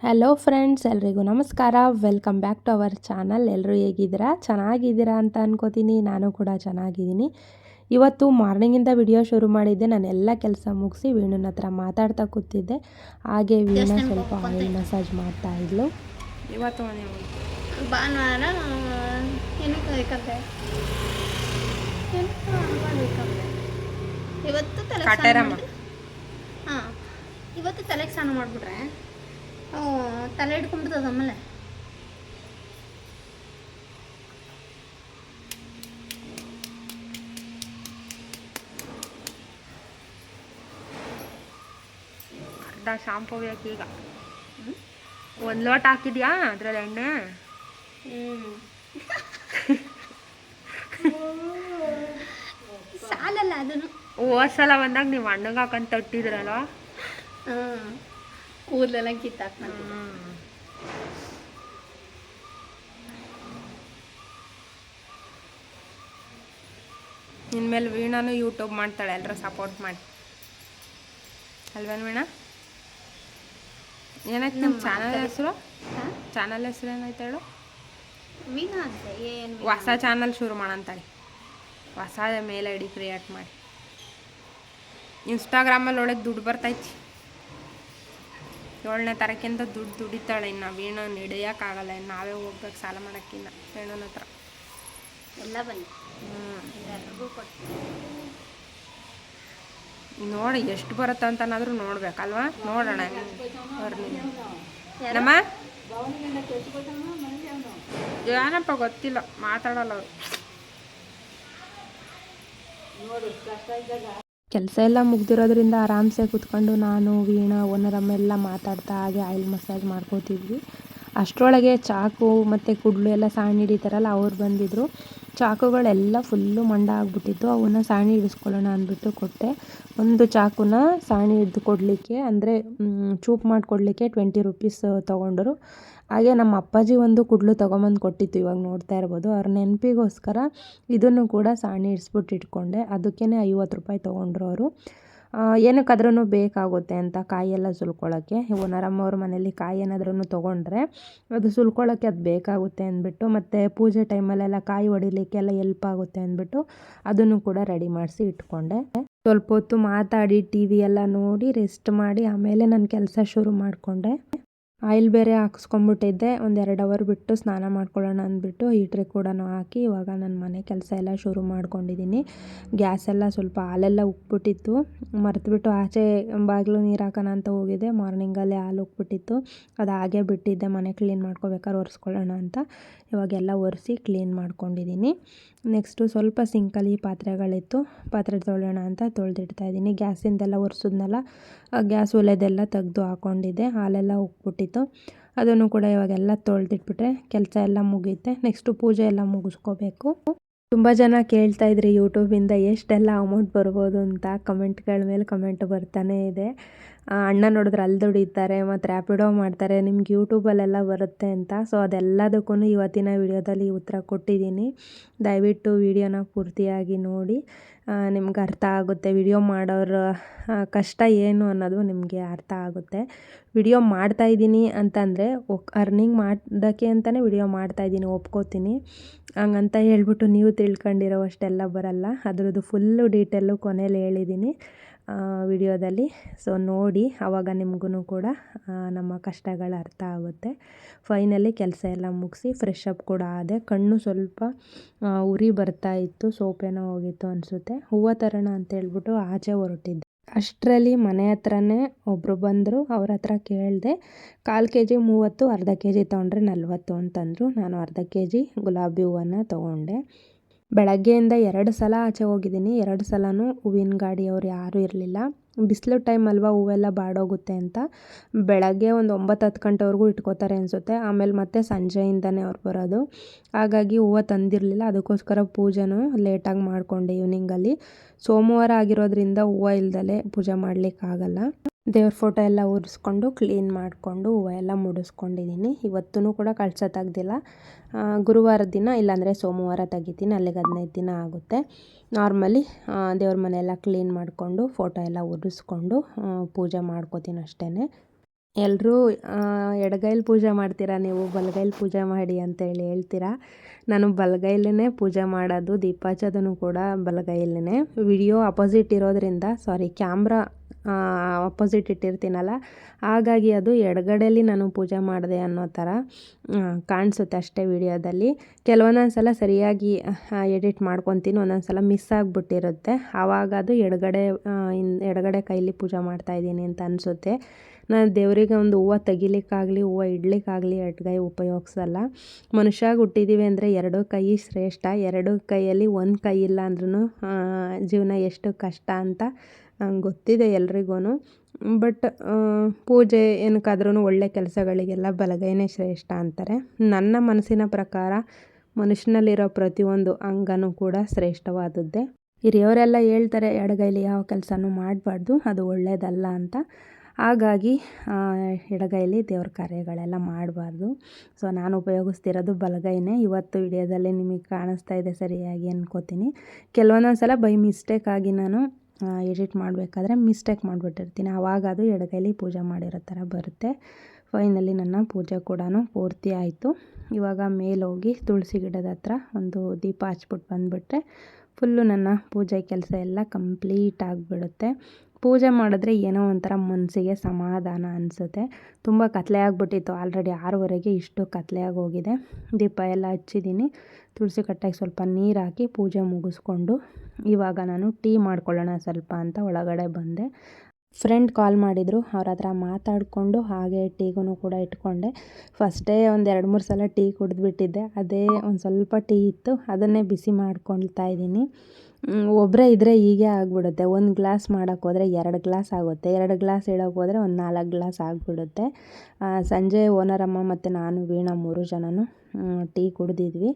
Hello friends, ಎಲ್ರಿಗೂ ನಮಸ್ಕಾರ. Welcome back to our channel. ಎಲ್ಲರೂ ಹೇಗಿದ್ದೀರಾ? ಚೆನ್ನಾಗಿದ್ದೀರಾ ಅಂತ ಅನ್ಕೋತೀನಿ. ನಾನು ಕೂಡ ಚೆನ್ನಾಗಿದ್ದೀನಿ. ಇವತ್ತು ಮಾರ್ನಿಂಗಿಂದ ವಿಡಿಯೋ ಶುರು ಮಾಡಿದ್ದೆ. ನಾನು ಎಲ್ಲ ಕೆಲಸ ಮುಗಿಸಿ ವೀಣನ ಹತ್ರ ಮಾತಾಡ್ತಾ ಕೂತಿದ್ದೆ. ಹಾಗೆ ವೀಣಾ ಸ್ವಲ್ಪ ಆಯಿಲ್ ಮಸಾಜ್ ಮಾಡ್ತಾ ಇದ್ಲು. ಇವತ್ತು ಭಾನುವಾರ ಇವತ್ತು ತಲೆಗೆ ಸ್ನಾನ ಮಾಡಿಬಿಟ್ರೆ ತಲೆ ಹಿಡ್ಕೊಂಡ್ಬಿಡ್ತದ ಆಮೇಲೆ. ಅರ್ಧ ಶಾಂಪು ಬೇಕು ಈಗ. ಒಂದು ಲೋಟ ಹಾಕಿದ್ಯಾ ಅದ್ರಲ್ಲಿ ಎಣ್ಣೆ? ಸಾಲಲ್ಲ ಅದನ್ನು. ಹೋದ್ಸಲ ಬಂದಾಗ ನೀವು ಅಣ್ಣಗೆ ಹಾಕೊಂಡು ತಟ್ಟಿದ್ರಲ್ಲ, ಕೂದಲೆಲ್ಲ ಕಿತ್ತಾಕ್. ಇನ್ಮೇಲೆ ವೀಣಾನು ಯೂಟ್ಯೂಬ್ ಮಾಡ್ತಾಳೆ, ಎಲ್ಲರೂ ಸಪೋರ್ಟ್ ಮಾಡಿ ಅಲ್ವೇನು ವೀಣಾ? ಏನಕ್ಕೆ ನಮ್ಮ ಚಾನಲ್ ಹೆಸರು? ಚಾನಲ್ ಹೆಸರು ಏನಾಯ್ತು ಹೇಳು? ವೀಣಾ ಅಂತ. ಏನು ಹೊಸ ಚಾನಲ್ ಶುರು ಮಾಡಂತಾಳೆ, ಹೊಸ ಮೇಲ್ ಐ ಡಿ ಕ್ರಿಯೇಟ್ ಮಾಡಿ. ಇನ್ಸ್ಟಾಗ್ರಾಮಲ್ಲಿ ಒಳಗೆ ದುಡ್ಡು ಬರ್ತೈತಿ. 7ನೇ ತಾರೀಕಿಂದ ದುಡ್ಡು ದುಡಿತಾಳೆ. ಇನ್ನು ವೀಣಾ ಹಿಡಿಯೋಕ್ಕಾಗಲ್ಲ, ಇನ್ನು ನಾವೇ ಹೋಗ್ಬೇಕು ಸಾಲ ಮಾಡೋಕ್ಕಿನ್ನ ವೀಣನ ಹತ್ರ ಎಲ್ಲ ಬನ್ನಿ. ನೋಡಿ ಎಷ್ಟು ಬರುತ್ತೆ ಅಂತನಾದರೂ ನೋಡ್ಬೇಕಲ್ವಾ? ನೋಡೋಣ. ನಮ್ಮ ಏನಪ್ಪ ಗೊತ್ತಿಲ್ಲ, ಮಾತಾಡಲ್ಲ ಅವರು. ಕೆಲಸ ಎಲ್ಲ ಮುಗ್ದಿರೋದ್ರಿಂದ ಆರಾಮ್ಸೆ ಕೂತ್ಕೊಂಡು ನಾನು ವೀಣಾ ಓನರಮ್ಮ ಎಲ್ಲ ಮಾತಾಡ್ತಾ ಹಾಗೆ ಆಯಿಲ್ ಮಸಾಜ್ ಮಾಡ್ಕೋತಿದ್ವಿ. ಅಷ್ಟರೊಳಗೆ ಚಾಕು ಮತ್ತು ಕುಡ್ಲು ಎಲ್ಲ ಸಾಣಿ ಹಿಡಿತಾರಲ್ಲ, ಅವ್ರು ಬಂದಿದ್ದರು. ಚಾಕುಗಳೆಲ್ಲ ಫುಲ್ಲು ಮಂಡ ಆಗಿಬಿಟ್ಟಿತ್ತು. ಅವನ್ನ ಸಾಣಿ ಹಿಡಿಸ್ಕೊಳ್ಳೋಣ ಅಂದ್ಬಿಟ್ಟು ಕೊಟ್ಟೆ. ಒಂದು ಚಾಕುನ ಸಾಣಿ ಹಿಡಿದು ಕೊಡಲಿಕ್ಕೆ, ಅಂದರೆ ಚೂಪ್ ಮಾಡಿಕೊಡ್ಲಿಕ್ಕೆ 20 ರೂಪೀಸ್ ತೊಗೊಂಡರು. ಹಾಗೆ ನಮ್ಮ ಅಪ್ಪಾಜಿ ಒಂದು ಕುಡ್ಲು ತೊಗೊಂಬಂದು ಕೊಟ್ಟಿತ್ತು, ಇವಾಗ ನೋಡ್ತಾ ಇರ್ಬೋದು. ಅವ್ರ ನೆನಪಿಗೋಸ್ಕರ ಇದನ್ನು ಕೂಡ ಸಾಣಿ ಹಿಡಿಸ್ಬಿಟ್ಟು ಇಟ್ಕೊಂಡೆ. ಅದಕ್ಕೇ 50 ರೂಪಾಯಿ ತೊಗೊಂಡ್ರು ಅವರು. ಏನಕ್ಕಾದ್ರೂ ಬೇಕಾಗುತ್ತೆ ಅಂತ, ಕಾಯೆಲ್ಲ ಸುಲ್ಕೊಳ್ಳೋಕ್ಕೆ. ಓನರಮ್ಮ ಅವ್ರ ಮನೇಲಿ ಕಾಯಿ ಏನಾದ್ರೂ ತೊಗೊಂಡ್ರೆ ಅದು ಸುಲ್ಕೊಳ್ಳೋಕ್ಕೆ ಅದು ಬೇಕಾಗುತ್ತೆ ಅಂದ್ಬಿಟ್ಟು, ಮತ್ತು ಪೂಜೆ ಟೈಮಲ್ಲೆಲ್ಲ ಕಾಯಿ ಹೊಡಿಲಿಕ್ಕೆಲ್ಲ ಎಲ್ಪ್ ಆಗುತ್ತೆ ಅಂದ್ಬಿಟ್ಟು ಅದನ್ನು ಕೂಡ ರೆಡಿ ಮಾಡಿಸಿ ಇಟ್ಕೊಂಡೆ. ಸ್ವಲ್ಪ ಹೊತ್ತು ಮಾತಾಡಿ ಟಿ ವಿ ಎಲ್ಲ ನೋಡಿ ರೆಸ್ಟ್ ಮಾಡಿ ಆಮೇಲೆ ನನ್ನ ಕೆಲಸ ಶುರು ಮಾಡಿಕೊಂಡೆ. ಆಯಿಲ್ ಬೇರೆ ಹಾಕ್ಸ್ಕೊಂಬಿಟ್ಟಿದ್ದೆ. ಒಂದು 2 ಅವರ್ ಬಿಟ್ಟು ಸ್ನಾನ ಮಾಡ್ಕೊಳ್ಳೋಣ ಅಂದ್ಬಿಟ್ಟು ಹೀಟ್ರಿಗೆ ಕೂಡ ಹಾಕಿ ಇವಾಗ ನನ್ನ ಮನೆ ಕೆಲಸ ಎಲ್ಲ ಶುರು ಮಾಡ್ಕೊಂಡಿದ್ದೀನಿ. ಗ್ಯಾಸೆಲ್ಲ ಸ್ವಲ್ಪ ಹಾಲೆಲ್ಲ ಉಕ್ಬಿಟ್ಟಿತ್ತು, ಮರೆತುಬಿಟ್ಟು ಆಚೆ ಬಾಗಿಲು ನೀರು ಹಾಕೋಣ ಅಂತ ಹೋಗಿದ್ದೆ. ಮಾರ್ನಿಂಗಲ್ಲೇ ಹಾಲು ಉಕ್ಬಿಟ್ಟಿತ್ತು, ಅದು ಹಾಗೆ ಬಿಟ್ಟಿದ್ದೆ. ಮನೆ ಕ್ಲೀನ್ ಮಾಡ್ಕೋಬೇಕಾದ್ರೆ ಒರೆಸ್ಕೊಳ್ಳೋಣ ಅಂತ ಇವಾಗೆಲ್ಲ ಒರೆಸಿ ಕ್ಲೀನ್ ಮಾಡ್ಕೊಂಡಿದ್ದೀನಿ. ನೆಕ್ಸ್ಟು ಸ್ವಲ್ಪ ಸಿಂಕಲ್ಲಿ ಪಾತ್ರೆಗಳಿತ್ತು, ಪಾತ್ರೆ ತೊಳೆಯೋಣ ಅಂತ ತೊಳೆದಿಡ್ತಾಯಿದ್ದೀನಿ. ಗ್ಯಾಸಿಂದೆಲ್ಲ ಒರೆಸಿದ್ನಲ್ಲ, ಗ್ಯಾಸ್ ಒಲೆದೆಲ್ಲ ತೆಗೆದು ಹಾಕ್ಕೊಂಡಿದ್ದೆ. ಹಾಲೆಲ್ಲ ಉಕ್ಬಿಟ್ಟಿತ್ತು, ಅದನ್ನು ಕೂಡ ಇವಾಗೆಲ್ಲ ತೊಳೆದಿಟ್ಬಿಟ್ರೆ ಕೆಲಸ ಎಲ್ಲ ಮುಗಿಯುತ್ತೆ. ನೆಕ್ಸ್ಟು ಪೂಜೆ ಎಲ್ಲ ಮುಗಿಸ್ಕೋಬೇಕು. ತುಂಬ ಜನ ಕೇಳ್ತಾಯಿದ್ರಿ ಯೂಟ್ಯೂಬಿಂದ ಎಷ್ಟೆಲ್ಲ ಅಮೌಂಟ್ ಬರ್ಬೋದು ಅಂತ. ಕಮೆಂಟ್ಗಳ ಮೇಲೆ ಕಮೆಂಟ್ ಬರ್ತಾನೇ ಇದೆ. ಅಣ್ಣ ನೋಡಿದ್ರೆ ಅಲ್ಲಿ ದುಡಿತಾರೆ ಮತ್ತು ರ್ಯಾಪಿಡೋ ಮಾಡ್ತಾರೆ, ನಿಮ್ಗೆ ಯೂಟ್ಯೂಬಲ್ಲೆಲ್ಲ ಬರುತ್ತೆ ಅಂತ. ಸೊ ಅದೆಲ್ಲದಕ್ಕೂ ಇವತ್ತಿನ ವಿಡಿಯೋದಲ್ಲಿ ಉತ್ತರ ಕೊಟ್ಟಿದ್ದೀನಿ. ದಯವಿಟ್ಟು ವಿಡಿಯೋನ ಪೂರ್ತಿಯಾಗಿ ನೋಡಿ, ನಿಮ್ಗೆ ಅರ್ಥ ಆಗುತ್ತೆ. ವಿಡಿಯೋ ಮಾಡೋರ ಕಷ್ಟ ಏನು ಅನ್ನೋದು ನಿಮಗೆ ಅರ್ಥ ಆಗುತ್ತೆ. ವಿಡಿಯೋ ಮಾಡ್ತಾಯಿದ್ದೀನಿ ಅಂತಂದರೆ ಅರ್ನಿಂಗ್ ಮಾಡೋಕ್ಕೆ ಅಂತಲೇ ವಿಡಿಯೋ ಮಾಡ್ತಾಯಿದ್ದೀನಿ, ಒಪ್ಕೋತೀನಿ. ಹಂಗಂತ ಹೇಳ್ಬಿಟ್ಟು ನೀವು ತಿಳ್ಕೊಂಡಿರೋ ಅಷ್ಟೆಲ್ಲ ಬರಲ್ಲ. ಅದ್ರದ್ದು ಫುಲ್ಲು ಡೀಟೇಲು ಕೊನೆಯಲ್ಲಿ ಹೇಳಿದ್ದೀನಿ ವಿಡಿಯೋದಲ್ಲಿ. ಸೊ ನೋಡಿ, ಆವಾಗ ನಿಮಗೂ ಕೂಡ ನಮ್ಮ ಕಷ್ಟಗಳು ಅರ್ಥ ಆಗುತ್ತೆ. ಫೈನಲಿ ಕೆಲಸ ಎಲ್ಲ ಮುಗಿಸಿ ಫ್ರೆಶ್ ಅಪ್ ಕೂಡ ಆದೆ. ಕಣ್ಣು ಸ್ವಲ್ಪ ಉರಿ ಬರ್ತಾ ಇತ್ತು, ಸೋಪೇನೋ ಹೋಗಿತ್ತು ಅನಿಸುತ್ತೆ. ಹೂವು ತರೋಣ ಅಂತ ಹೇಳ್ಬಿಟ್ಟು ಆಚೆ ಹೊರಟಿದ್ದೆ. ಅಷ್ಟರಲ್ಲಿ ಮನೆ ಹತ್ರನೇ ಒಬ್ಬರು ಬಂದರು. ಅವ್ರ ಹತ್ರ ಕೇಳಿದೆ, 1/4 kg 30, ಅರ್ಧ kg ತೊಗೊಂಡ್ರೆ 40 ಅಂತಂದರು. ನಾನು ಅರ್ಧ kg ಗುಲಾಬಿ ಹೂವನ್ನು ತೊಗೊಂಡೆ. ಬೆಳಗ್ಗೆಯಿಂದ 2 ಸಲ ಆಚೆ ಹೋಗಿದ್ದೀನಿ. 2 ಸಲನೂ ಹೂವಿನ ಗಾಡಿಯವ್ರು ಯಾರೂ ಇರಲಿಲ್ಲ. ಬಿಸಿಲು ಟೈಮ್ ಅಲ್ವಾ, ಹೂವೆಲ್ಲ ಬಾಡೋಗುತ್ತೆ ಅಂತ ಬೆಳಗ್ಗೆ ಒಂದು 9-10 ಗಂಟೆವರೆಗೂ ಇಟ್ಕೋತಾರೆ ಅನಿಸುತ್ತೆ. ಆಮೇಲೆ ಮತ್ತೆ ಸಂಜೆಯಿಂದನೇ ಅವ್ರು ಬರೋದು. ಹಾಗಾಗಿ ಹೂವು ತಂದಿರಲಿಲ್ಲ, ಅದಕ್ಕೋಸ್ಕರ ಪೂಜೆನೂ ಲೇಟಾಗಿ ಮಾಡಿಕೊಂಡೆ ಈವ್ನಿಂಗಲ್ಲಿ. ಸೋಮವಾರ ಆಗಿರೋದ್ರಿಂದ ಹೂವು ಇಲ್ದಲೆ ಪೂಜೆ ಮಾಡಲಿಕ್ಕಾಗಲ್ಲ. ದೇವ್ರ ಫೋಟೋ ಎಲ್ಲ ಉರಿಸ್ಕೊಂಡು ಕ್ಲೀನ್ ಮಾಡಿಕೊಂಡು ಹೂವು ಎಲ್ಲ ಮುಡಿಸ್ಕೊಂಡಿದ್ದೀನಿ. ಇವತ್ತೂ ಕೂಡ ಕಳಶ ತೆಗ್ದಿಲ್ಲ. ಗುರುವಾರದ ದಿನ ಇಲ್ಲಾಂದರೆ ಸೋಮವಾರ ತೆಗಿತೀನಿ, ಅಲ್ಲಿಗೆ 15 ದಿನ ಆಗುತ್ತೆ. ನಾರ್ಮಲಿ ದೇವ್ರ ಮನೆಯೆಲ್ಲ ಕ್ಲೀನ್ ಮಾಡಿಕೊಂಡು ಫೋಟೋ ಎಲ್ಲ ಉರಿಸ್ಕೊಂಡು ಪೂಜೆ ಮಾಡ್ಕೋತೀನಿ ಅಷ್ಟೇ. ಎಲ್ಲರೂ ಎಡಗೈಲಿ ಪೂಜೆ ಮಾಡ್ತೀರಾ ನೀವು, ಬಲಗೈಲಿ ಪೂಜೆ ಮಾಡಿ ಅಂತೇಳಿ ಹೇಳ್ತೀರಾ. ನಾನು ಬಲಗೈಲೇ ಪೂಜೆ ಮಾಡೋದು, ದೀಪ ಹಚ್ಚೋದನ್ನು ಕೂಡ ಬಲಗೈಲೇ. ವಿಡಿಯೋ ಅಪೋಸಿಟ್ ಇರೋದ್ರಿಂದ, ಕ್ಯಾಮ್ರಾ ಅಪೋಸಿಟ್ ಇಟ್ಟಿರ್ತೀನಲ್ಲ, ಹಾಗಾಗಿ ಅದು ಎಡಗಡೆಯಲ್ಲಿ ನಾನು ಪೂಜೆ ಮಾಡಿದೆ ಅನ್ನೋ ಥರ ಕಾಣಿಸುತ್ತೆ ಅಷ್ಟೇ ವಿಡಿಯೋದಲ್ಲಿ. ಕೆಲವೊಂದೊಂದು ಸಲ ಸರಿಯಾಗಿ ಎಡಿಟ್ ಮಾಡ್ಕೊತೀನಿ, ಒಂದೊಂದು ಸಲ ಮಿಸ್ ಆಗಿಬಿಟ್ಟಿರುತ್ತೆ. ಆವಾಗ ಅದು ಎಡಗಡೆ ಕೈಲಿ ಪೂಜೆ ಮಾಡ್ತಾಯಿದ್ದೀನಿ ಅಂತ ಅನಿಸುತ್ತೆ. ನಾನು ದೇವರಿಗೆ ಒಂದು ಹೂವು ತೆಗಿಲಿಕ್ಕಾಗಲಿ ಹೂವು ಇಡ್ಲಿಕ್ಕಾಗಲಿ ಎಡಗೈ ಉಪಯೋಗಿಸಲ್ಲ. ಮನುಷ್ಯಾಗಿ ಹುಟ್ಟಿದ್ದೀವಿ ಅಂದರೆ ಎರಡು ಕೈ ಶ್ರೇಷ್ಠ. ಎರಡು ಕೈಯಲ್ಲಿ ಒಂದು ಕೈ ಇಲ್ಲ ಅಂದ್ರೂ ಜೀವನ ಎಷ್ಟು ಕಷ್ಟ ಅಂತ ಗೊತ್ತಿದೆ ಎಲ್ರಿಗೂ. ಬಟ್ ಪೂಜೆ ಏನಕ್ಕಾದ್ರೂ ಒಳ್ಳೆ ಕೆಲಸಗಳಿಗೆಲ್ಲ ಬಲಗೈನೇ ಶ್ರೇಷ್ಠ ಅಂತಾರೆ. ನನ್ನ ಮನಸ್ಸಿನ ಪ್ರಕಾರ ಮನುಷ್ಯನಲ್ಲಿರೋ ಪ್ರತಿಯೊಂದು ಅಂಗನೂ ಕೂಡ ಶ್ರೇಷ್ಠವಾದದ್ದೇ. ಹಿರಿಯವರೆಲ್ಲ ಹೇಳ್ತಾರೆ ಎಡಗೈಲಿ ಯಾವ ಕೆಲಸನೂ ಮಾಡಬಾರ್ದು, ಅದು ಒಳ್ಳೆಯದಲ್ಲ ಅಂತ. ಹಾಗಾಗಿ ಎಡಗೈಲಿ ದೇವ್ರ ಕಾರ್ಯಗಳೆಲ್ಲ ಮಾಡಬಾರ್ದು. ಸೊ ನಾನು ಉಪಯೋಗಿಸ್ತಿರೋದು ಬಲಗೈನೇ. ಇವತ್ತು ವಿಡಿಯೋದಲ್ಲಿ ನಿಮಗೆ ಕಾಣಿಸ್ತಾ ಇದೆ ಸರಿಯಾಗಿ ಅನ್ಕೋತೀನಿ. ಕೆಲವೊಂದೊಂದು ಸಲ ಬೈ ಮಿಸ್ಟೇಕಾಗಿ ನಾನು ಎಡಿಟ್ ಮಾಡಬೇಕಾದ್ರೆ ಮಿಸ್ಟೇಕ್ ಮಾಡಿಬಿಟ್ಟಿರ್ತೀನಿ, ಆವಾಗ ಅದು ಎಡಗೈಲಿ ಪೂಜೆ ಮಾಡಿರೋ ಥರ ಬರುತ್ತೆ. ಫೈನಲಿ ನನ್ನ ಪೂಜೆ ಕೂಡ ಪೂರ್ತಿ ಆಯಿತು. ಇವಾಗ ಮೇಲೋಗಿ ತುಳಸಿ ಗಿಡದ ಹತ್ರ ಒಂದು ದೀಪ ಹಚ್ಬಿಟ್ಟು ಬಂದುಬಿಟ್ರೆ ಫುಲ್ಲು ನನ್ನ ಪೂಜೆ ಕೆಲಸ ಎಲ್ಲ ಕಂಪ್ಲೀಟ್ ಆಗಿಬಿಡುತ್ತೆ. ಪೂಜೆ ಮಾಡಿದ್ರೆ ಏನೋ ಒಂಥರ ಮನಸ್ಸಿಗೆ ಸಮಾಧಾನ ಅನಿಸುತ್ತೆ. ತುಂಬ ಕತ್ಲೆ ಆಗಿಬಿಟ್ಟಿತ್ತು, ಆಲ್ರೆಡಿ 6:30ಗೆ ಇಷ್ಟು ಕತ್ಲೆ ಆಗೋಗಿದೆ. ದೀಪ ಎಲ್ಲ ಹಚ್ಚಿದ್ದೀನಿ. ತುಳಸಿ ಕಟ್ಟೆಗೆ ಸ್ವಲ್ಪ ನೀರು ಹಾಕಿ ಪೂಜೆ ಮುಗಿಸ್ಕೊಂಡು ಇವಾಗ ನಾನು ಟೀ ಮಾಡ್ಕೊಳ್ಳೋಣ ಸ್ವಲ್ಪ ಅಂತ ಒಳಗಡೆ ಬಂದೆ. ಫ್ರೆಂಡ್ ಕಾಲ್ ಮಾಡಿದರು, ಅವ್ರ ಹತ್ರ ಮಾತಾಡಿಕೊಂಡು ಹಾಗೆ ಟೀಗೂ ಕೂಡ ಇಟ್ಕೊಂಡೆ. ಫಸ್ಟೇ ಒಂದು 2-3 ಸಲ ಟೀ ಕುಡಿದ್ಬಿಟ್ಟಿದ್ದೆ. ಅದೇ ಒಂದು ಸ್ವಲ್ಪ ಟೀ ಇತ್ತು, ಅದನ್ನೇ ಬಿಸಿ ಮಾಡ್ಕೊಳ್ತಾ ಇದ್ದೀನಿ. ಒಬ್ಬರೇ ಇದ್ದರೆ ಹೀಗೆ ಆಗಿಬಿಡುತ್ತೆ. ಒಂದು ಗ್ಲಾಸ್ ಮಾಡೋಕ್ಕೆ ಹೋದರೆ 2 ಗ್ಲಾಸ್ ಆಗುತ್ತೆ, 2 ಗ್ಲಾಸ್ ಇಡೋಕ್ಕೆ ಹೋದರೆ ಒಂದು 4 ಗ್ಲಾಸ್ ಆಗಿಬಿಡುತ್ತೆ. ಸಂಜೆ ಓನರಮ್ಮ ಮತ್ತು ನಾನು ವೀಣಾ 3 ಜನನು ಟೀ ಕುಡಿದಿದ್ವಿ.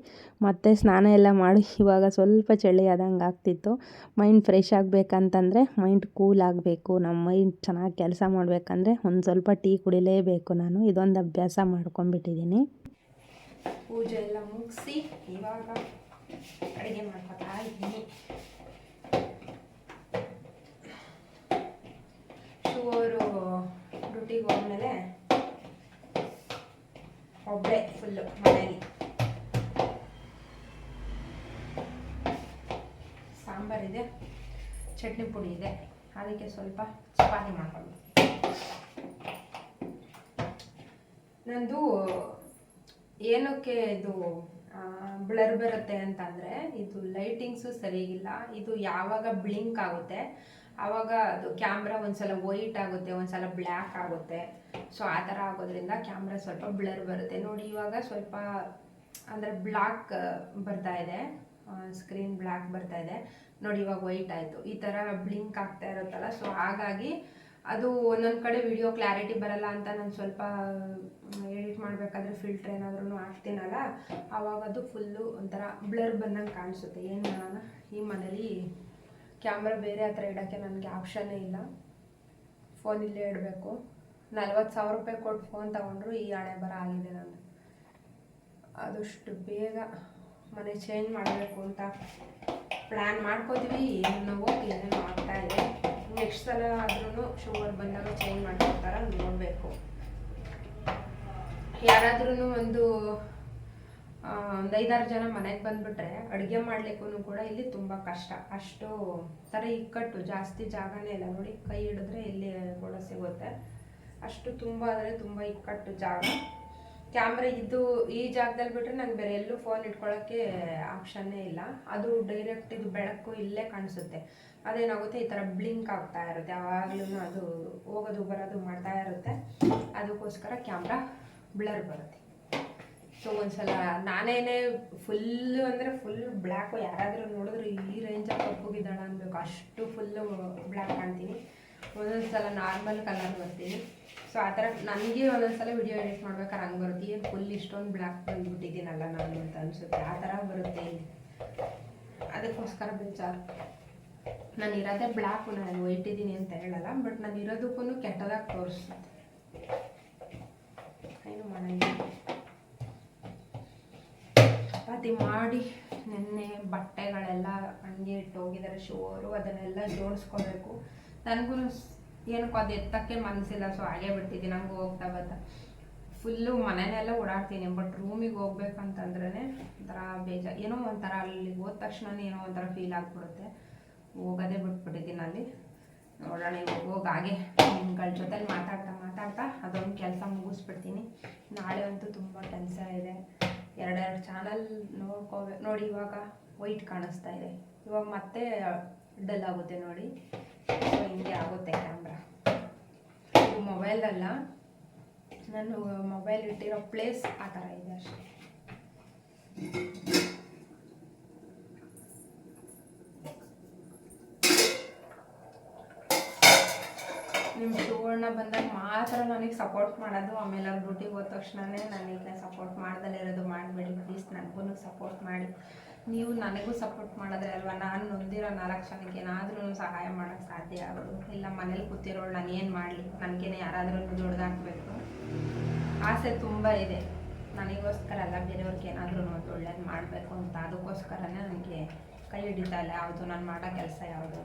ಮತ್ತು ಸ್ನಾನ ಎಲ್ಲ ಮಾಡಿ ಇವಾಗ ಸ್ವಲ್ಪ ಚಳಿ ಆದಂಗೆ ಆಗ್ತಿತ್ತು. ಮೈಂಡ್ ಫ್ರೆಶ್ ಆಗಬೇಕಂತಂದರೆ, ಮೈಂಡ್ ಕೂಲ್ ಆಗಬೇಕು, ನಮ್ಮ ಮೈಂಡ್ ಚೆನ್ನಾಗಿ ಕೆಲಸ ಮಾಡಬೇಕಂದ್ರೆ ಒಂದು ಸ್ವಲ್ಪ ಟೀ ಕುಡಿಲೇಬೇಕು. ನಾನು ಇದೊಂದು ಅಭ್ಯಾಸ ಮಾಡ್ಕೊಂಡ್ಬಿಟ್ಟಿದ್ದೀನಿ. ಪೂಜೆ ಎಲ್ಲ ಮುಗಿಸಿ ಇವಾಗ ಅಡುಗೆ ಮಾಡ್ಕೊತಾ ಇದ್ದೀನಿ. ಅವರು ಡ್ಯೂಟಿಗೆ ಹೋದ್ಮೇಲೆ ಒಬ್ಬಳೇ ಫುಲ್ಲು ಮನೆಯಲ್ಲಿ. ಸಾಂಬಾರಿದೆ, ಚಟ್ನಿ ಪುಡಿ ಇದೆ, ಅದಕ್ಕೆ ಸ್ವಲ್ಪ ಚಪಾತಿ ಮಾಡ್ಕೊಂಡು. ನಂದು ಏನಕ್ಕೆ ಇದು ಬ್ಲರ್ ಬರುತ್ತೆ ಅಂತಂದರೆ, ಇದು ಲೈಟಿಂಗ್ಸು ಸರಿಗಿಲ್ಲ. ಇದು ಯಾವಾಗ ಬ್ಲಿಂಕ್ ಆಗುತ್ತೆ ಆವಾಗ ಅದು ಕ್ಯಾಮ್ರಾ ಒಂದ್ಸಲ ವೈಟ್ ಆಗುತ್ತೆ, ಒಂದ್ಸಲ ಬ್ಲ್ಯಾಕ್ ಆಗುತ್ತೆ. ಸೊ ಆ ಥರ ಆಗೋದ್ರಿಂದ ಕ್ಯಾಮ್ರಾ ಸ್ವಲ್ಪ ಬ್ಲರ್ ಬರುತ್ತೆ. ನೋಡಿ ಇವಾಗ ಸ್ವಲ್ಪ ಅಂದರೆ ಬ್ಲ್ಯಾಕ್ ಬರ್ತಾ ಇದೆ, ಸ್ಕ್ರೀನ್ ಬ್ಲ್ಯಾಕ್ ಬರ್ತಾ ಇದೆ ನೋಡಿ. ಇವಾಗ ವೈಟ್ ಆಯಿತು, ಈ ಥರ ಬ್ಲಿಂಕ್ ಆಗ್ತಾ ಇರುತ್ತಲ್ಲ. ಸೊ ಹಾಗಾಗಿ ಅದು ಒಂದೊಂದು ಕಡೆ ವಿಡಿಯೋ ಕ್ಲಾರಿಟಿ ಬರಲ್ಲ ಅಂತ ನಾನು ಸ್ವಲ್ಪ ಎಡಿಟ್ ಮಾಡಬೇಕಾದ್ರೆ ಫಿಲ್ಟ್ರ್ ಏನಾದ್ರೂ ಹಾಕ್ತೀನಲ್ಲ, ಆವಾಗ ಅದು ಫುಲ್ಲು ಒಂಥರ ಬ್ಲರ್ ಬಂದಂಗೆ ಕಾಣಿಸುತ್ತೆ. ಏನು ಮಾಡೋಣ, ಈ ಮನೇಲಿ ಕ್ಯಾಮ್ರಾ ಬೇರೆ ಹತ್ರ ಇಡೋಕ್ಕೆ ನನಗೆ ಆಪ್ಷನ್ನೇ ಇಲ್ಲ. ಫೋನ್ ಇಲ್ಲೇ ಇಡಬೇಕು. 40,000 ರೂಪಾಯಿ ಕೊಟ್ಟು ಫೋನ್ ತೊಗೊಂಡ್ರು ಈ ಹಣೆ ಬರ ಆಗಿದೆ ನಾನು. ಆದಷ್ಟು ಬೇಗ ಮನೆ ಚೇಂಜ್ ಮಾಡಬೇಕು ಅಂತ ಪ್ಲ್ಯಾನ್ ಮಾಡ್ಕೋತೀವಿ. ಏನೇನೋ ಹೋಗಿ ಏನೇನೋ ಆಗ್ತಾಯಿದೆ. ನೆಕ್ಸ್ಟ್ ಸಲ ಆದ್ರೂ ಶುಗರ್ ಬಂದಾಗ ಚೇಂಜ್ ಮಾಡ್ಕೊತಾರ ನೋಡಬೇಕು. ಯಾರಾದ್ರೂ ಒಂದು 5-6 ಜನ ಮನೆಗೆ ಬಂದುಬಿಟ್ರೆ ಅಡುಗೆ ಮಾಡಲಿಕ್ಕೂ ಕೂಡ ಇಲ್ಲಿ ತುಂಬ ಕಷ್ಟ. ಅಷ್ಟು ಥರ ಇಕ್ಕಟ್ಟು, ಜಾಸ್ತಿ ಜಾಗನೇ ಇಲ್ಲ ನೋಡಿ. ಕೈ ಹಿಡಿದ್ರೆ ಇಲ್ಲಿ ಕೂಡ ಸಿಗುತ್ತೆ. ಅಷ್ಟು ತುಂಬ ಅಂದರೆ ತುಂಬ ಇಕ್ಕಟ್ಟು ಜಾಗ. ಕ್ಯಾಮ್ರಾ ಇದು ಈ ಜಾಗದಲ್ಲಿ ಬಿಟ್ಟರೆ ನಂಗೆ ಬೇರೆ ಎಲ್ಲೂ ಫೋನ್ ಇಟ್ಕೊಳ್ಳೋಕ್ಕೆ ಆಪ್ಷನ್ನೇ ಇಲ್ಲ. ಅದು ಡೈರೆಕ್ಟ್ ಇದು ಬೆಳಕು ಇಲ್ಲೇ ಕಾಣಿಸುತ್ತೆ. ಅದೇನಾಗುತ್ತೆ, ಈ ಥರ ಬ್ಲಿಂಕ್ ಆಗ್ತಾ ಇರುತ್ತೆ, ಯಾವಾಗಲೂ ಅದು ಹೋಗೋದು ಬರೋದು ಮಾಡ್ತಾ ಇರುತ್ತೆ. ಅದಕ್ಕೋಸ್ಕರ ಕ್ಯಾಮ್ರಾ ಬ್ಲರ್ ಬರುತ್ತೆ. ಸೊ ಒಂದ್ಸಲ ನಾನೇನೇ ಫುಲ್ಲು ಅಂದರೆ ಫುಲ್ ಬ್ಲ್ಯಾಕು, ಯಾರಾದರೂ ನೋಡಿದ್ರು ಈ ರೇಂಜಲ್ಲಿ ಕಪ್ಪುಗಿದ್ದಾಳ ಅನ್ಬೇಕು, ಅಷ್ಟು ಫುಲ್ಲು ಬ್ಲ್ಯಾಕ್ ಕಾಣ್ತೀನಿ. ಒಂದೊಂದು ಸಲ ನಾರ್ಮಲ್ ಕಲರ್ ಬರ್ತೀನಿ. ಸೊ ಆ ಥರ ನನಗೆ ಒಂದೊಂದು ಸಲ ವಿಡಿಯೋ ಎಡಿಟ್ ಮಾಡ್ಬೇಕಾದ್ರೆ ಹಂಗೆ ಬರುತ್ತೆ. ಏನು ಫುಲ್ ಇಷ್ಟೊಂದು ಬ್ಲ್ಯಾಕ್ ಬಂದುಬಿಟ್ಟಿದ್ದೀನಲ್ಲ ನಾನು ಅಂತ ಅನಿಸುತ್ತೆ. ಆ ಥರ ಬರುತ್ತೆ ಇಲ್ಲಿ. ಅದಕ್ಕೋಸ್ಕರ ಬೇಜಾರು. ನಾನು ಇರೋದೇ ಬ್ಲ್ಯಾಕು, ನಾನು ವೈಟ್ ಇದ್ದೀನಿ ಅಂತ ಹೇಳಲ್ಲ, ಬಟ್ ನಾನು ಇರೋದಕ್ಕೂ ಕೆಟ್ಟದಾಗಿ ತೋರಿಸುತ್ತೆ. ಏನು ಮಾಡೋಂಗಿಲ್ಲ. ಚಪಾತಿ ಮಾಡಿ ನೆನ್ನೆ ಬಟ್ಟೆಗಳೆಲ್ಲ ಹಂಗೆ ಇಟ್ಟು ಹೋಗಿದ್ದಾರೆ ಶೋರು, ಅದನ್ನೆಲ್ಲ ಜೋಡಿಸ್ಕೋಬೇಕು. ನನಗೂ ಏನಕ್ಕೋ ಅದು ಎತ್ತಕ್ಕೆ ಮನಸ್ಸಿಲ್ಲ, ಸೊ ಹಾಗೆ ಬಿಟ್ಟಿದ್ದೀನಿ. ನಂಗೆ ಹೋಗ್ತಾ ಬರ್ತಾ ಫುಲ್ಲು ಮನೆಯೆಲ್ಲ ಓಡಾಡ್ತೀನಿ, ಬಟ್ ರೂಮಿಗೆ ಹೋಗ್ಬೇಕಂತಂದ್ರೆ ಒಂಥರ ಬೇಜಾರು, ಏನೋ ಒಂಥರ ಅಲ್ಲಿ ಹೋದ ತಕ್ಷಣ ಏನೋ ಒಂಥರ ಫೀಲ್ ಆಗಿಬಿಡುತ್ತೆ. ಹೋಗೋದೇ ಬಿಟ್ಬಿಟ್ಟಿದ್ದೀನಿ ಅಲ್ಲಿ. ನೋಡೋಣ ಇವಾಗ ಹೋಗಿ ಹಾಗೆ ನಿಮ್ಗಳ ಜೊತೆಲಿ ಮಾತಾಡ್ತಾ ಅದೊಂದು ಕೆಲಸ ಮುಗಿಸ್ಬಿಡ್ತೀನಿ. ನಾಳೆ ಅಂತೂ ತುಂಬ ಟೆನ್ಷನ್ ಇದೆ. ಎರಡೆರಡು ಚಾನಲ್ ನೋಡಿ. ಇವಾಗ ವೈಟ್ ಕಾಣಿಸ್ತಾ ಇದೆ, ಇವಾಗ ಮತ್ತೆ ಡಲ್ ಆಗುತ್ತೆ ನೋಡಿ. ಸೊ ಹಿಂಗೆ ಆಗುತ್ತೆ ಕ್ಯಾಮ್ರಾ. ಇದು ಮೊಬೈಲಲ್ಲ, ನಾನು ಮೊಬೈಲ್ ಇಟ್ಟಿರೋ ಪ್ಲೇಸ್ ಆ ಥರ ಇದೆ ಅಷ್ಟೇ. ನಿಮ್ಮ ಸುವರ್ಣ ಬಂದಾಗ ಮಾತ್ರ ನನಗೆ ಸಪೋರ್ಟ್ ಮಾಡೋದು. ಆಮೇಲೆ ಅವ್ರು ಡ್ಯೂಟಿಗೆ ಹೋದ ತಕ್ಷಣವೇ ನನಗೆ ಸಪೋರ್ಟ್ ಮಾಡ್ದಲೇ ಇರೋದು ಮಾಡಬೇಡಿ ಪ್ಲೀಸ್. ನನಗೂ ಸಪೋರ್ಟ್ ಮಾಡಿ. ನೀವು ನನಗೂ ಸಪೋರ್ಟ್ ಮಾಡಿದ್ರೆ ಅಲ್ವಾ ನಾನು ನೊಂದಿರೋ 4 ಜನಕ್ಕೆ ಏನಾದ್ರೂ ಸಹಾಯ ಮಾಡೋಕ್ಕೆ ಸಾಧ್ಯ ಆಗೋದು. ಇಲ್ಲ ಮನೇಲಿ ಕೂತಿರೋಳು ನಾನು ಏನು ಮಾಡಲಿ, ನನಗೇನೆ ಯಾರಾದ್ರೂ ದುಡ್ದಾಕಬೇಕು ಆಸೆ ತುಂಬ ಇದೆ. ನನಗೋಸ್ಕರ ಅಲ್ಲ, ಬೇರೆಯವ್ರಿಗೆ ಏನಾದರೂ ಒಂದು ಒಳ್ಳೇದು ಮಾಡಬೇಕು ಅಂತ. ಅದಕ್ಕೋಸ್ಕರನೇ ನನಗೆ ಕೈ ಹಿಡಿತಾ ಇಲ್ಲ ಯಾವುದು ನಾನು ಮಾಡೋ ಕೆಲಸ ಯಾವುದು.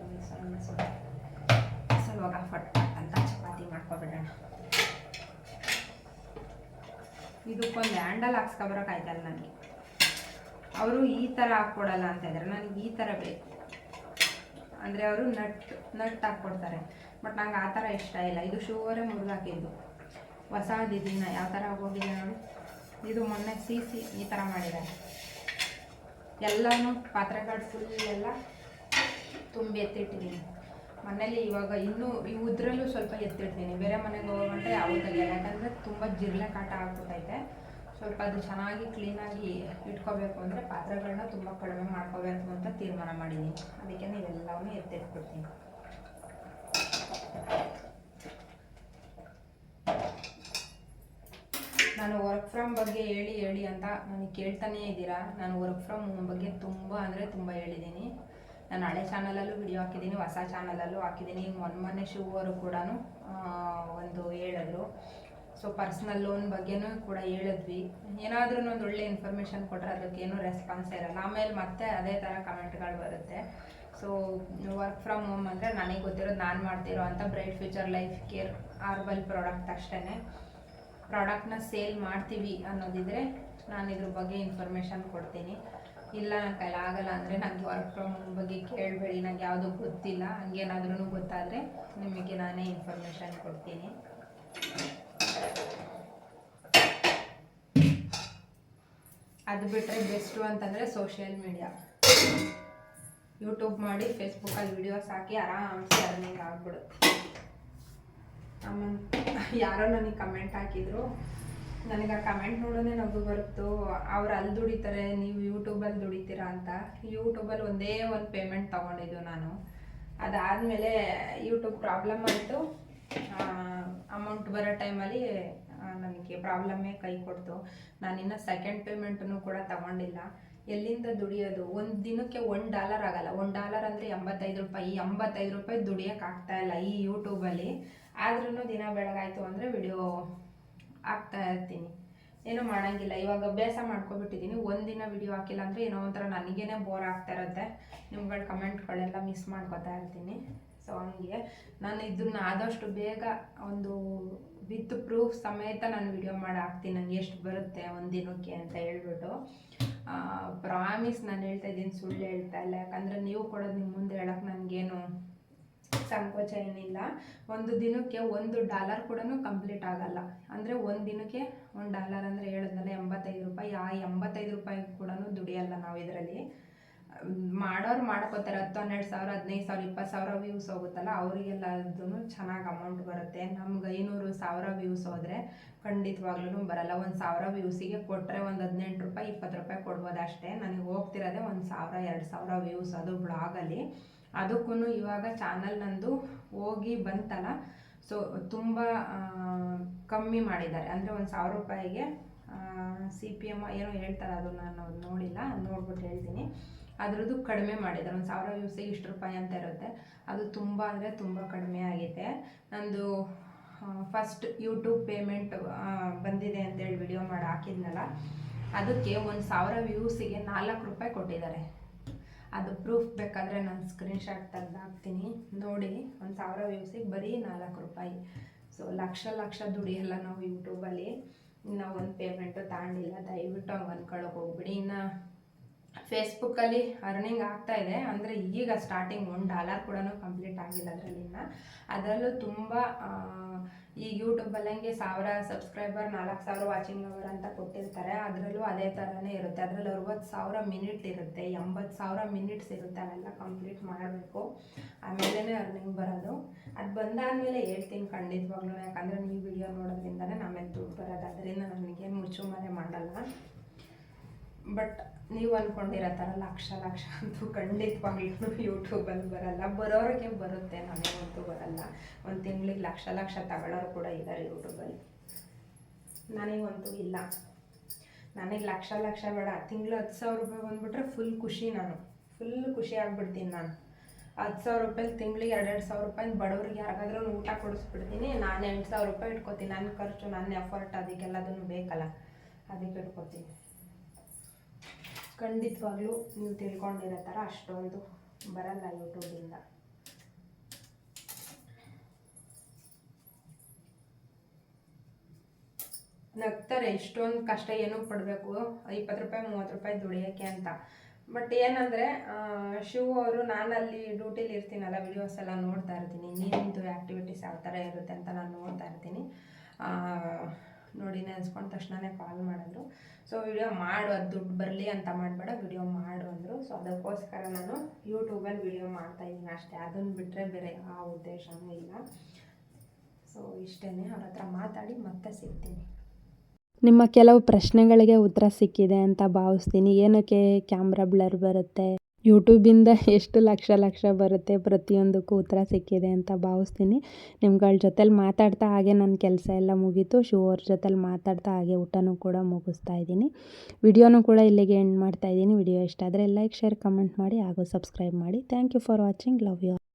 ಇವಾಗ ಫಟ್ ಅಂತ ಚಪಾತಿ ಮಾಡ್ಕೊಬಿಡೋಣ. ಇದಕ್ಕೊಂದು ಹ್ಯಾಂಡಲ್ ಹಾಕ್ಸ್ಕೊಬರೋಕ್ಕಾಯ್ತಲ್ಲ ನನಗೆ. ಅವರು ಈ ಥರ ಹಾಕ್ಕೊಡಲ್ಲ ಅಂತ ಇದ್ದಾರೆ, ನನಗೆ ಈ ಥರ ಬೇಕು. ಅಂದರೆ ಅವರು ನಟ್ ಹಾಕ್ಕೊಡ್ತಾರೆ, ಬಟ್ ನಂಗೆ ಆ ಥರ ಇಷ್ಟ ಇಲ್ಲ. ಇದು ಶೂವರೇ ಮುರಿದಾಕಿದ್ದು ಹೊಸದಿದ್ದೀನ ಯಾವ ಥರ ಹೋಗಿದೆ ನೋಡಿ. ಇದು ಮೊನ್ನೆ ಸಿ ಈ ಥರ ಮಾಡಿದ್ದಾರೆ. ಎಲ್ಲನೂ ಪಾತ್ರೆಗಳು ಫುಲ್ ಎಲ್ಲ ತುಂಬಿ ಎತ್ತಿಟ್ಟಿದ್ದೀನಿ ಮನೇಲಿ. ಇವಾಗ ಇನ್ನೂ ಉದ್ರಲ್ಲೂ ಸ್ವಲ್ಪ ಎತ್ತಿಡ್ತೀನಿ. ಬೇರೆ ಮನೆಗೆ ಹೋಗೋಗಂಟೆ ಯಾವ ತೆಗಿಯಲ್ಲ, ಯಾಕಂದರೆ ತುಂಬ ಜಿರಳೆ ಕಾಟ ಆಗ್ಬಿಟ್ಟೈತೆ. ಸ್ವಲ್ಪ ಅದು ಚೆನ್ನಾಗಿ ಕ್ಲೀನಾಗಿ ಇಟ್ಕೋಬೇಕು ಅಂದರೆ ಪಾತ್ರೆಗಳನ್ನ ತುಂಬ ಕಡಿಮೆ ಮಾಡ್ಕೋಬೇಕು ಅಂತ ತೀರ್ಮಾನ ಮಾಡಿದ್ದೀನಿ. ಅದಕ್ಕೆ ಇವೆಲ್ಲವನ್ನೂ ಎತ್ತಿಟ್ಬಿಡ್ತೀನಿ. ನಾನು ವರ್ಕ್ ಫ್ರಮ್ ಬಗ್ಗೆ ಹೇಳಿ ಅಂತ ನನಗೆ ಕೇಳ್ತಾನೇ ಇದ್ದೀರಾ. ನಾನು ವರ್ಕ್ ಫ್ರಮ್ ಹೋಮ್ ಬಗ್ಗೆ ತುಂಬ ಅಂದರೆ ತುಂಬ ಹೇಳಿದ್ದೀನಿ. ನಾನು ಹಳೆ ಚಾನಲಲ್ಲೂ ವಿಡಿಯೋ ಹಾಕಿದ್ದೀನಿ, ಹೊಸ ಚಾನಲಲ್ಲೂ ಹಾಕಿದ್ದೀನಿ. ಮೊನ್ನೆ ಶಿವರು ಕೂಡ ಒಂದು ಹೇಳಿದ್ರು. ಸೊ ಪರ್ಸ್ನಲ್ ಲೋನ್ ಬಗ್ಗೆನೂ ಕೂಡ ಹೇಳಿದ್ವಿ. ಏನಾದ್ರೂ ಒಂದು ಒಳ್ಳೆ ಇನ್ಫಾರ್ಮೇಷನ್ ಕೊಟ್ಟರೆ ಅದಕ್ಕೇನು ರೆಸ್ಪಾನ್ಸ್ ಇರಲ್ಲ. ಆಮೇಲೆ ಮತ್ತೆ ಅದೇ ಥರ ಕಮೆಂಟ್ಗಳು ಬರುತ್ತೆ. ಸೊ ವರ್ಕ್ ಫ್ರಮ್ ಹೋಮ್ ಅಂದರೆ ನನಗೆ ಗೊತ್ತಿರೋದು ನಾನು ಮಾಡ್ತಿರೋ ಅಂತ bright future life care herbal product ಅಷ್ಟೇ. ಪ್ರಾಡಕ್ಟ್ನ ಸೇಲ್ ಮಾಡ್ತೀವಿ ಅನ್ನೋದಿದ್ರೆ ನಾನು ಇದ್ರ ಬಗ್ಗೆ ಇನ್ಫಾರ್ಮೇಷನ್ ಕೊಡ್ತೀನಿ. ಇಲ್ಲ ನನ್ನ ಕೈಲಿ ಆಗಲ್ಲ ಅಂದರೆ ನನಗೆ ವರ್ಕ್ ಫ್ರಮ್ ಹೋಮ್ ಬಗ್ಗೆ ಕೇಳಬೇಡಿ, ನನಗೆ ಯಾವುದೂ ಗೊತ್ತಿಲ್ಲ. ಹಂಗೇನಾದ್ರೂ ಗೊತ್ತಾದರೆ ನಿಮಗೆ ನಾನೇ ಇನ್ಫಾರ್ಮೇಷನ್ ಕೊಡ್ತೀನಿ. ಅದು ಬಿಟ್ಟರೆ ಬೆಸ್ಟು ಅಂತಂದರೆ ಸೋಷಿಯಲ್ ಮೀಡಿಯಾ. ಯೂಟ್ಯೂಬ್ ಮಾಡಿ ಫೇಸ್ಬುಕ್ಕಲ್ಲಿ ವಿಡಿಯೋಸ್ ಹಾಕಿ ಆರಾಮ್ಸೆ ಅರ್ನಿಂಗ್ ಆಗ್ಬಿಡುತ್ತೆ. ಯಾರೋ ನನಗೆ ಕಮೆಂಟ್ ಹಾಕಿದ್ರು, ನನಗೆ ಆ ಕಮೆಂಟ್ ನೋಡೋದೇ ನಗು ಬರುತ್ತೋ. ಅವ್ರು ಅಲ್ಲಿ ದುಡಿತಾರೆ, ನೀವು ಯೂಟ್ಯೂಬಲ್ಲಿ ದುಡಿತೀರಾ ಅಂತ. ಯೂಟ್ಯೂಬಲ್ಲಿ ಒಂದೇ ಒಂದು ಪೇಮೆಂಟ್ ತೊಗೊಂಡಿದ್ದು ನಾನು. ಅದಾದಮೇಲೆ ಯೂಟ್ಯೂಬ್ ಪ್ರಾಬ್ಲಮ್ ಆಯಿತು. ಅಮೌಂಟ್ ಬರೋ ಟೈಮಲ್ಲಿ ನನಗೆ ಪ್ರಾಬ್ಲಮ್ಮೇ ಕೈ ಕೊಡ್ತು. ನಾನಿನ್ನು ಸೆಕೆಂಡ್ ಪೇಮೆಂಟನ್ನು ಕೂಡ ತಗೊಂಡಿಲ್ಲ. ಎಲ್ಲಿಂದ ದುಡಿಯೋದು? ಒಂದು ದಿನಕ್ಕೆ $1 ಆಗಲ್ಲ. $1 ಅಂದರೆ 85 ರೂಪಾಯಿ. 85 ರೂಪಾಯಿ ದುಡಿಯೋಕೆ ಆಗ್ತಾಯಿಲ್ಲ ಈ ಯೂಟ್ಯೂಬಲ್ಲಿ. ಆದ್ರೂ ದಿನ ಬೆಳಗಾಯಿತು ಅಂದರೆ ವಿಡಿಯೋ ಹಾಕ್ತಾ ಇರ್ತೀನಿ, ಏನೂ ಮಾಡೋಂಗಿಲ್ಲ. ಇವಾಗ ಅಭ್ಯಾಸ ಮಾಡ್ಕೊಬಿಟ್ಟಿದ್ದೀನಿ. ಒಂದಿನ ವಿಡಿಯೋ ಹಾಕಿಲ್ಲ ಅಂದರೆ ಏನೋ ಒಂಥರ ನನಗೇನೆ ಬೋರ್ ಆಗ್ತಾ ಇರುತ್ತೆ. ನಿಮ್ಗಳ ಕಮೆಂಟ್ಗಳೆಲ್ಲ ಮಿಸ್ ಮಾಡ್ಕೊತಾ ಇರ್ತೀನಿ. ಸೊ ಹಂಗೆ ನಾನು ಇದನ್ನು ಆದಷ್ಟು ಬೇಗ ಒಂದು ವಿತ್ ಪ್ರೂಫ್ ಸಮೇತ ನಾನು ವಿಡಿಯೋ ಮಾಡಿ ಹಾಕ್ತೀನಿ, ನನಗೆ ಎಷ್ಟು ಬರುತ್ತೆ ಒಂದು ದಿನಕ್ಕೆ ಅಂತ ಹೇಳ್ಬಿಟ್ಟು. ಪ್ರಾಮಿಸ್ ನಾನು ಹೇಳ್ತಾ ಇದ್ದೀನಿ, ಸುಳ್ಳು ಹೇಳ್ತಾ ಇಲ್ಲ. ಯಾಕಂದರೆ ನೀವು ಕೊಡೋದು ನಿಮ್ಮ ಮುಂದೆ ಹೇಳೋಕ್ಕೆ ನನಗೇನು ಸಂಕೋಚ ಏನಿಲ್ಲ. ಒಂದು ದಿನಕ್ಕೆ $1 ಕೂಡ ಕಂಪ್ಲೀಟ್ ಆಗಲ್ಲ. ಅಂದರೆ ಒಂದು ದಿನಕ್ಕೆ $1 ಅಂದರೆ ಹೇಳಿದ್ನಲ್ಲ 85 ರೂಪಾಯಿ. ಆ 85 ರೂಪಾಯಿ ಕೂಡ ದುಡಿಯಲ್ಲ ನಾವು ಇದರಲ್ಲಿ. ಮಾಡೋರು ಮಾಡ್ಕೋತಾರೆ. 10, 12 ಸಾವಿರ, 15 ಸಾವಿರ, 20 ಸಾವಿರ ವ್ಯೂಸ್ ಹೋಗುತ್ತಲ್ಲ, ಅವರಿಗೆಲ್ಲ ಅದೂ ಚೆನ್ನಾಗಿ ಅಮೌಂಟ್ ಬರುತ್ತೆ. ನಮ್ಗೆ 500,000 ವ್ಯೂಸ್ ಹೋದರೆ ಖಂಡಿತವಾಗ್ಲೂ ಬರಲ್ಲ. 1,000 ವ್ಯೂಸಿಗೆ ಕೊಟ್ಟರೆ ಒಂದು 18 ರೂಪಾಯಿ, 20 ರೂಪಾಯಿ ಕೊಡ್ಬೋದು ಅಷ್ಟೇ. ನನಗೆ ಹೋಗ್ತಿರೋದೆ 1,000, 2,000 ವ್ಯೂಸ್, ಅದು ಬ್ಲಾಗಲ್ಲಿ. ಅದಕ್ಕೂ ಇವಾಗ ಚಾನಲ್ ನಂದು ಹೋಗಿ ಬಂತಲ್ಲ, ಸೊ ತುಂಬ ಕಮ್ಮಿ ಮಾಡಿದ್ದಾರೆ. ಅಂದರೆ 1,000 ರೂಪಾಯಿಗೆ CPM ಏನೋ ಹೇಳ್ತಾರೆ, ಅದು ನಾನು ನೋಡಿಲ್ಲ, ನೋಡ್ಬಿಟ್ಟು ಹೇಳ್ತೀನಿ. ಅದರದ್ದು ಕಡಿಮೆ ಮಾಡಿದ್ದಾರೆ. 1,000 ವ್ಯೂಸಿಗೆ ಇಷ್ಟು ರೂಪಾಯಿ ಅಂತ ಇರುತ್ತೆ. ಅದು ತುಂಬ ಅಂದರೆ ತುಂಬ ಕಡಿಮೆ ಆಗಿದೆ. ನಂದು ಫಸ್ಟ್ ಯೂಟ್ಯೂಬ್ ಪೇಮೆಂಟ್ ಬಂದಿದೆ ಅಂತೇಳಿ ವಿಡಿಯೋ ಮಾಡಿ ಹಾಕಿದ್ನಲ್ಲ, ಅದಕ್ಕೆ 1,000 ವ್ಯೂಸಿಗೆ 4 ರೂಪಾಯಿ ಕೊಟ್ಟಿದ್ದಾರೆ. ಅದು ಪ್ರೂಫ್ ಬೇಕಾದರೆ ನಾನು ಸ್ಕ್ರೀನ್ಶಾಟ್ ತೆಗ್ದು ಹಾಕ್ತೀನಿ ನೋಡಿ. 1,000 ವ್ಯೂಸಿಗೆ ಬರೀ 4 ರೂಪಾಯಿ. ಸೊ ಲಕ್ಷ ದುಡಿಯಲ್ಲ ನಾವು ಯೂಟ್ಯೂಬಲ್ಲಿ. ನಾವು ಒಂದು ಪೇಮೆಂಟು ತಗೊಂಡಿಲ್ಲ, ದಯವಿಟ್ಟು ಹಂಗೆ ಅಂದ್ಕೊಳ್ಳೋಕೆ ಹೋಗ್ಬಿಡಿ. ಇನ್ನು ಫೇಸ್ಬುಕ್ಕಲ್ಲಿ ಅರ್ನಿಂಗ್ ಆಗ್ತಾ ಇದೆ ಅಂದರೆ ಈಗ ಸ್ಟಾರ್ಟಿಂಗ್ $1 ಕೂಡ ಕಂಪ್ಲೀಟ್ ಆಗಿಲ್ಲ ಅದರಲ್ಲೂ ತುಂಬ ಈ ಯೂಟ್ಯೂಬಲ್ಲಿ ಹಂಗೆ 1000 ಸಬ್ಸ್ಕ್ರೈಬರ್ 4,000 ವಾಚಿಂಗ್ ಅವರ್ ಅಂತ ಕೊಟ್ಟಿರ್ತಾರೆ. ಅದರಲ್ಲೂ ಅದೇ ಥರನೇ ಇರುತ್ತೆ. ಅದರಲ್ಲಿ 60,000 ಮಿನಿಟ್ ಇರುತ್ತೆ, 80,000 ಮಿನಿಟ್ಸ್ ಇರುತ್ತೆ. ಅವೆಲ್ಲ ಕಂಪ್ಲೀಟ್ ಮಾಡಬೇಕು, ಆಮೇಲೆ ಅರ್ನಿಂಗ್ ಬರೋದು. ಅದು ಬಂದಾದಮೇಲೆ ಹೇಳ್ತೀನಿ ಖಂಡಿತವಾಗ್ಲೂ, ಯಾಕಂದರೆ ನೀವು ವಿಡಿಯೋ ನೋಡೋದ್ರಿಂದನೇ ನಮಗೆ ದುಡ್ಡು ಬರೋದು. ಅದರಿಂದ ನನಗೆ ಮುಚ್ಚುಮರೆ ಮಾಡಲ್ಲ. ಬಟ್ ನೀವು ಅಂದ್ಕೊಂಡಿರೋ ಥರ ಲಕ್ಷ ಅಂತೂ ಖಂಡಿತವಾಗ್ಲೂ ಯೂಟ್ಯೂಬಲ್ಲಿ ಬರಲ್ಲ. ಬರೋರಿಗೆ ಬರುತ್ತೆ, ನನಗಂತೂ ಬರಲ್ಲ. ಒಂದು ತಿಂಗಳಿಗೆ ಲಕ್ಷ ತಗೊಳ್ಳೋರು ಕೂಡ ಇದ್ದಾರೆ ಯೂಟ್ಯೂಬಲ್ಲಿ. ನನಗಂತೂ ಇಲ್ಲ. ನನಗೆ ಲಕ್ಷ ಬೇಡ, ತಿಂಗಳು 10,000 ರೂಪಾಯಿ ಬಂದುಬಿಟ್ರೆ ಫುಲ್ ಖುಷಿ ಆಗ್ಬಿಡ್ತೀನಿ ನಾನು. 10,000 ರೂಪಾಯಿ ತಿಂಗಳಿಗೆ 2,000 ರೂಪಾಯಿ ಬಡವ್ರಿಗೆ ಯಾರಿಗಾದ್ರೂ ಊಟ ಕೊಡಿಸ್ಬಿಡ್ತೀನಿ. ನಾನು 8,000 ರೂಪಾಯಿ ಇಟ್ಕೊತೀನಿ. ನನ್ನ ಖರ್ಚು, ನನ್ನ ಎಫರ್ಟ್, ಅದಕ್ಕೆಲ್ಲದನ್ನು ಬೇಕಲ್ಲ, ಅದಕ್ಕೆ ಇಟ್ಕೊತೀನಿ. ಖಂಡಿತವಾಗ್ಲೂ ನೀವು ತಿಳ್ಕೊಂಡಿರೋ ಥರ ಅಷ್ಟೊಂದು ಬರಲ್ಲ ಯೂಟ್ಯೂಬಿಂದ. ನಗ್ತಾರೆ, ಇಷ್ಟೊಂದು ಕಷ್ಟ ಏನೂ ಪಡಬೇಕು 20 ರೂಪಾಯಿ 30 ರೂಪಾಯಿ ದುಡಿಯೋಕ್ಕೆ ಅಂತ. ಬಟ್ ಏನಂದರೆ ಶಿವ ಅವರು, ನಾನಲ್ಲಿ ಡ್ಯೂಟಿಲಿ ಇರ್ತೀನಲ್ಲ, ವಿಡಿಯೋಸ್ ಎಲ್ಲ ನೋಡ್ತಾ ಇರ್ತೀನಿ. ನೀರಿಂದು ಆ್ಯಕ್ಟಿವಿಟೀಸ್ ಯಾವ ಥರ ಇರುತ್ತೆ ಅಂತ ನಾನು ನೋಡ್ತಾ ಇರ್ತೀನಿ. ನೋಡಿ ನೆನೆಸ್ಕೊಂಡ ತಕ್ಷಣವೇ ಕಾಲ್ ಮಾಡಿದ್ರು. ಸೊ ವಿಡಿಯೋ ಮಾಡು, ಅದು ದುಡ್ಡು ಬರಲಿ ಅಂತ ಮಾಡಬೇಡ, ವಿಡಿಯೋ ಮಾಡು ಅಂದರು. ಸೊ ಅದಕ್ಕೋಸ್ಕರ ನಾನು ಯೂಟ್ಯೂಬಲ್ಲಿ ವಿಡಿಯೋ ಮಾಡ್ತಾಯಿದ್ದೀನಿ ಅಷ್ಟೇ. ಅದನ್ನು ಬಿಟ್ಟರೆ ಬೇರೆ ಯಾವ ಉದ್ದೇಶವೂ ಇಲ್ಲ. ಸೊ ಇಷ್ಟೇ. ಅವ್ರ ಹತ್ರ ಮಾತಾಡಿ ಮತ್ತೆ ಸಿಗ್ತೀನಿ. ನಿಮ್ಮ ಕೆಲವು ಪ್ರಶ್ನೆಗಳಿಗೆ ಉತ್ತರ ಸಿಕ್ಕಿದೆ ಅಂತ ಭಾವಿಸ್ತೀನಿ. ಏನಕ್ಕೆ ಕ್ಯಾಮ್ರಾ ಬ್ಲರ್ ಬರುತ್ತೆ, ಯೂಟ್ಯೂಬಿಂದ ಎಷ್ಟು ಲಕ್ಷ ಬರುತ್ತೆ, ಪ್ರತಿಯೊಂದಕ್ಕೂ ಉತ್ತರ ಸಿಕ್ಕಿದೆ ಅಂತ ಭಾವಿಸ್ತೀನಿ. ನಿಮ್ಗಳ ಜೊತೆಲಿ ಮಾತಾಡ್ತಾ ಹಾಗೆ ನನ್ನ ಕೆಲಸ ಎಲ್ಲ ಮುಗೀತು. ಶಿವ ಅವ್ರ ಜೊತೆಲಿ ಮಾತಾಡ್ತಾ ಹಾಗೆ ಊಟನೂ ಕೂಡ ಮುಗಿಸ್ತಾ ಇದ್ದೀನಿ. ವಿಡಿಯೋನೂ ಕೂಡ ಇಲ್ಲಿಗೆ ಎಂಡ್ ಮಾಡ್ತಾ ಇದ್ದೀನಿ. ವಿಡಿಯೋ ಇಷ್ಟ ಆದರೆ ಲೈಕ್, ಶೇರ್, ಕಮೆಂಟ್ ಮಾಡಿ ಹಾಗೂ ಸಬ್ಸ್ಕ್ರೈಬ್ ಮಾಡಿ. Thank you for watching. Love you.